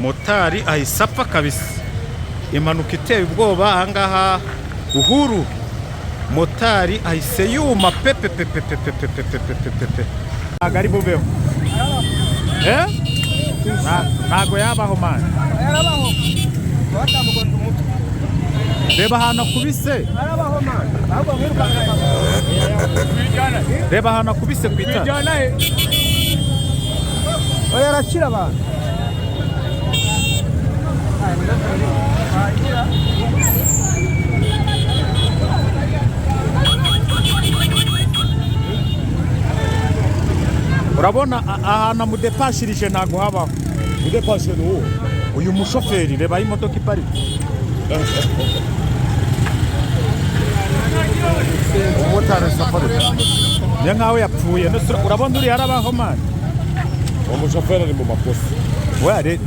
motari ahise apfa kabisa. Impanuka iteye ubwoba ahangaha Uhuru. Motari ahise yuma pepe. Ntago ari bubeho. Ntago yabaho mani. Yarabaho. Batamugonda umutwe. Reba ahantu akubise. Yarabaho mani. Ahubwo mwirukanga. Reba ahantu akubise ku itara. Oya arakira abantu. Urabona ahantu amudepashirije ntago habaho. Udepashije n'uwo. Uyu mushoferi reba aho imodoka iparitse. Umumotari safari. Ni nkaho yapfuye. Urabona uri harabaho mani. Umushoferi ari mu makosa. Where?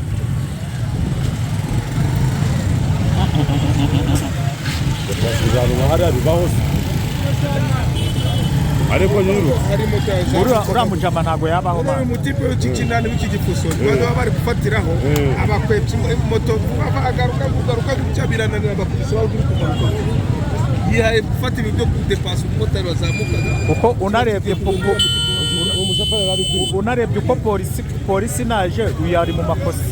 Twasuzana hari abibaho. Ariko nyuru. Uramujama ntago yabaho mani. Umutipe w'ikikinani w'ikigifuso. Bano bari gufatiraho abakwepye moto agaruka gucabirana n'abapolisi baguri kumanuka. Yihaye gufata ibyo kudepasa umumotari wazamukaga. Kuko unarebye uko polisi naje uyu ari mu makosa.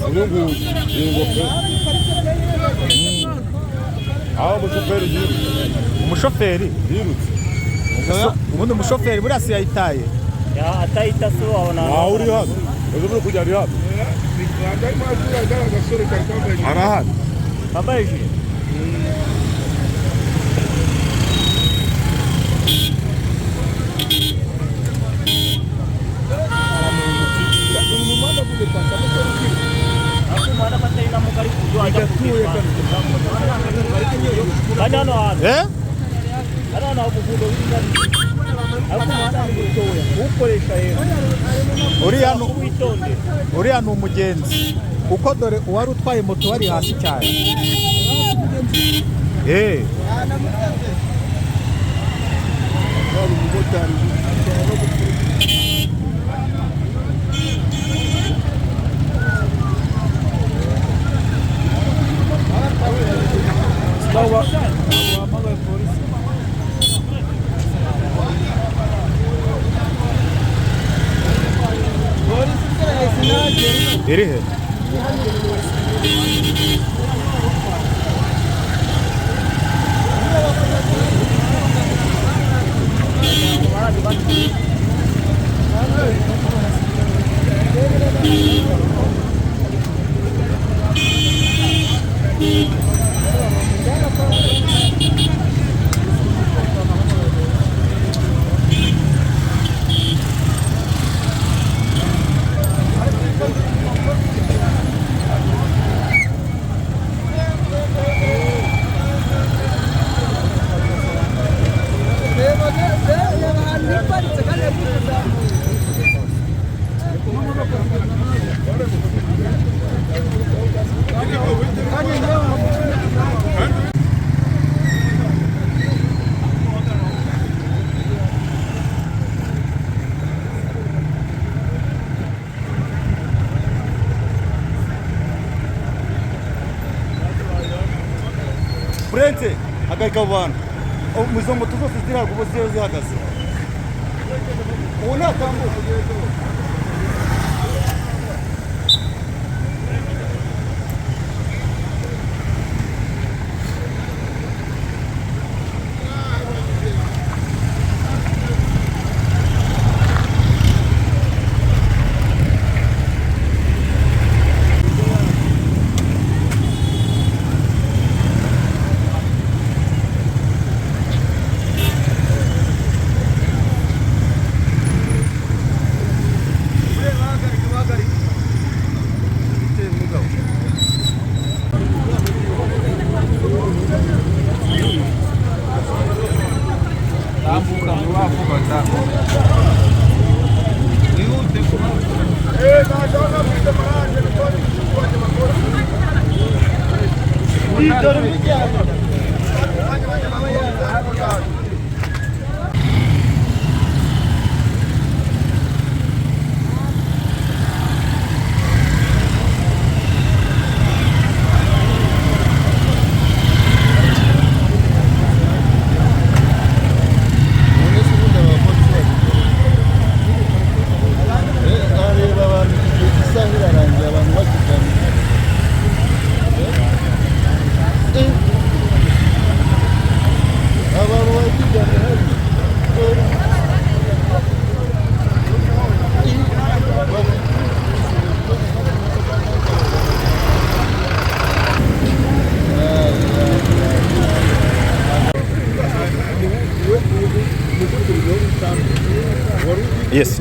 Umushoferi yirutse. Ubundi umushoferi buriya si yayitaye. Atayita so wabona. Uri hano. Uzo kujya ari hano. Arahari. Bambaye ijire. Uriya ni umugenzi kuko dore uwari utwaye moto wari hasi cyane. Iri he? Prente, hagarika abantu. Muzo moto zose zira kubo zihagaze. Ubona tambuka.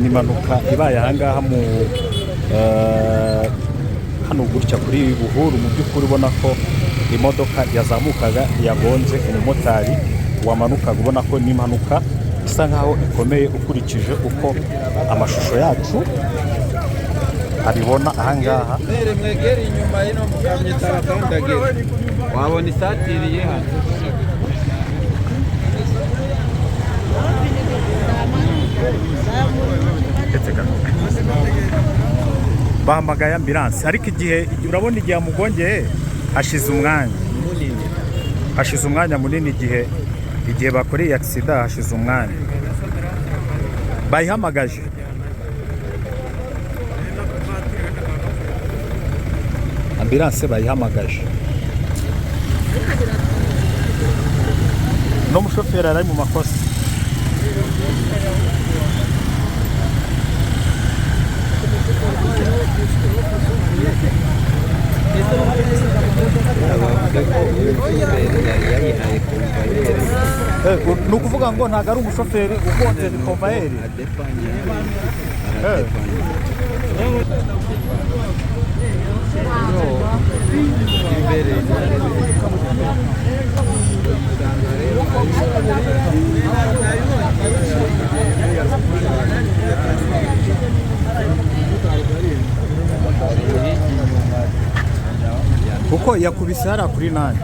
ni impanuka ibaye ahangaha mu hano gutya kuri Buhuru. Mu by'ukuri ubona ko imodoka yazamukaga yagonze umumotari wamanukaga, ubona ko ni impanuka isa nkaho ikomeye ukurikije uko amashusho yacu abibona ahangaha. mwegere inyuma y'ino mukamyo taratandagera wabona isatiriye hano. Bahamagaye ambulance, ariko igihe urabona igihe amugongeye hashize umwanya munini, igihe bakoreye accident hashize umwanya. Bayihamagaje ambulance, bayihamagaje n'umushoferi ari mu makosa. Ni ukuvuga ngo ntabwo ari umushoferi ugonze, ni komvayeri. Kuko yakubise hariya kuri nani.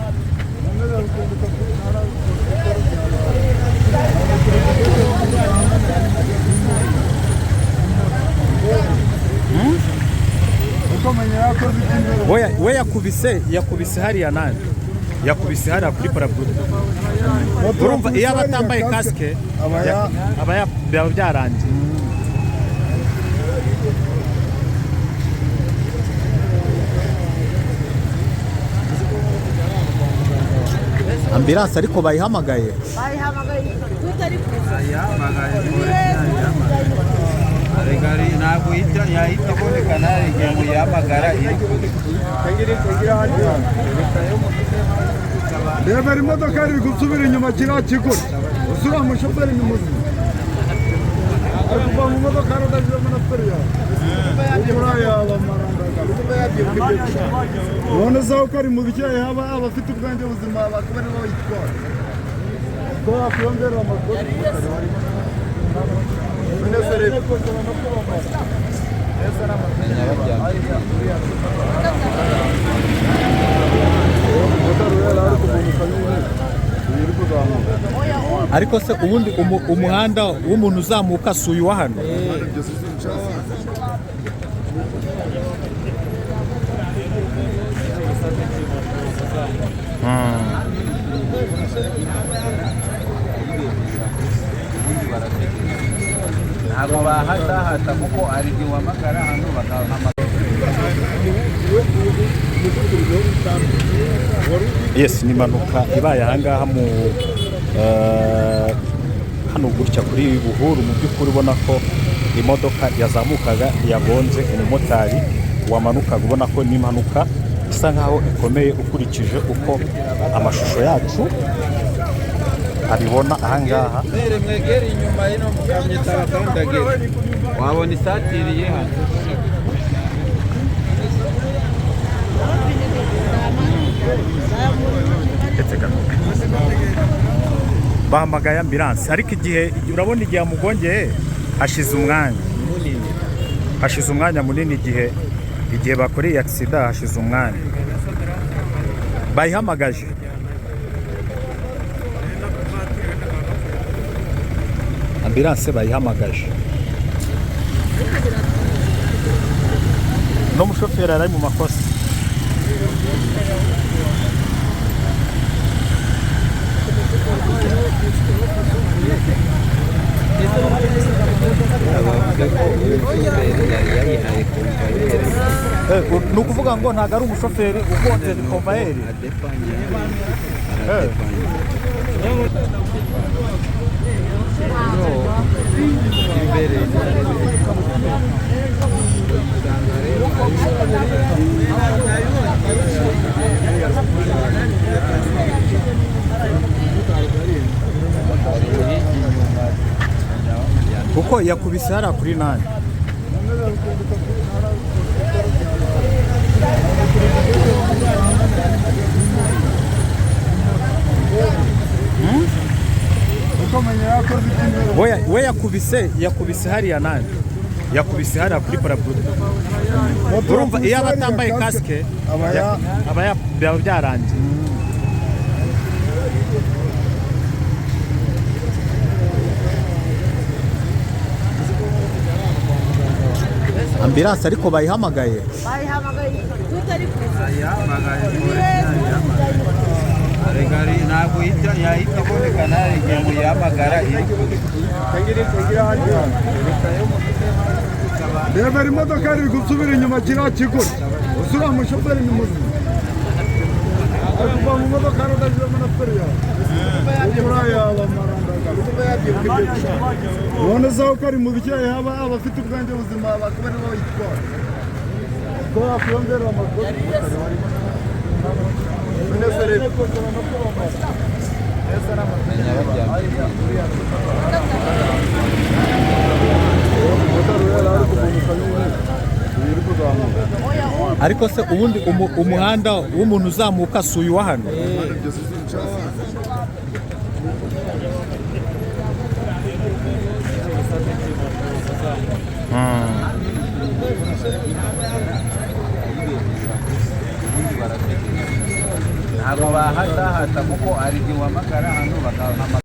We yakubise hariya nani, yakubise hariya kuri paraburo. Urumva iyo aba atambaye kasike byaba byarangiye. Ambulance ariko bayihamagaye tutari kuza ntabwo yahita iboneka nawe igihe muyihamagara reba imodoka iri gusubira inyuma kiriya kigo usura umushoferi ni muzima ari kuva mu modoka aragajemo na feriya ubona zaho ko ari mu bikeya haba abafite ubwenge buzima bakaba aribo bayitwara ko hakwiyongerera amakuru ariko se ubundi umuhanda w'umuntu uzamuka si uyu wa hano. ntabwo bahatahata kuko ari igihe uhamagara hano bakahamagara. Yes, ni impanuka ibaye ahangaha mu hano gutya kuri Buhuru. Mu by'ukuri ubona ko imodoka yazamukaga yagonze umumotari wamanukaga, ubona ko ni impanuka isa nkaho ikomeye ukurikije uko amashusho yacu abibona ahangaha. mwegere inyuma y'ino mukamyo taratandagera wabona isatiriye hano. Bahamagaye ambulance, ariko igihe urabona igihe amugongeye hashize umwanya munini, igihe bakoreye accident hashize umwanya. Bayihamagaje ambulance, bayihamagaje n'umushoferi ari mu makosa. Ni ukuvuga ngo ntabwo ari umushoferi ugonze, ni komvayeri. kuko yakubise hariya kuri nani. We yakubise hariya nani, yakubise hariya kuri parapluie. Urumva iyo aba atambaye kasike byaba byarangiye. Ambulance ariko bayihamagaye tutari kuza ntabwo yahita abonekana igihe muyihamagara iri reba imodoka iri gusubira inyuma kiriya kigo usura umushoferi ni muzima ari kuva mu modoka aradajemo na feri yawe ubona zaho ko ari mu bikira haba abafite ubwenge buzima bakaba aribo bayitwara ko yakwiyongerera amakuru ariko se ubundi umuhanda w'umuntu uzamuka si uyu wa hano. ntabwo bahata kuko ari igihe uhamagara hano bakaba